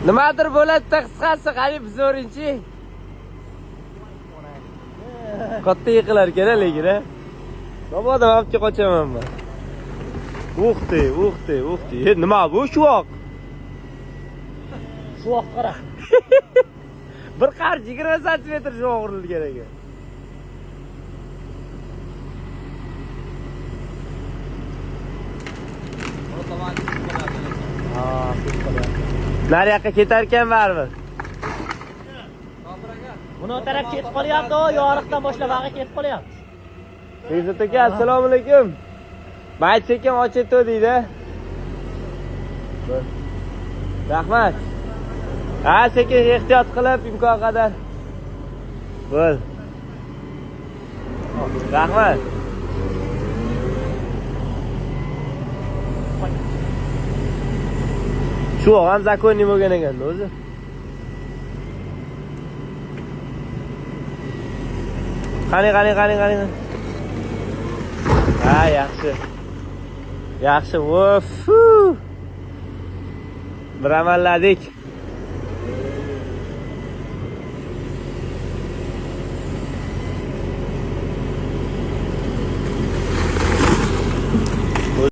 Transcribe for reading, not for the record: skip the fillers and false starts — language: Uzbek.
Nimadir bo'ladi qisqasi, qarib zo'rinchi. Katta yiqilar kerak lekin, ha. Mabodo olib qochaman men. Uxti. Nima bu shuvoq? Shuvoq qara. Bir qarch 20 sm shuvoq urilgan ekan. Nariyoqqa ketar ekan baribir. Buni taraf ketib qolyapti, yoriqdan boshlab vaqqa ketib qolyapti. Bekzod aka, assalomu alaykum. Mayt ekan ochayto deydi. Rahmat. Ha, sekin ehtiyot qilib imkon qadar. Bo'l. Rahmat. Shu ham zakonni bo'lgan ekan o'zi. Qani. Ha, yaxshi. Yaxshi, vof. Bir amalladik.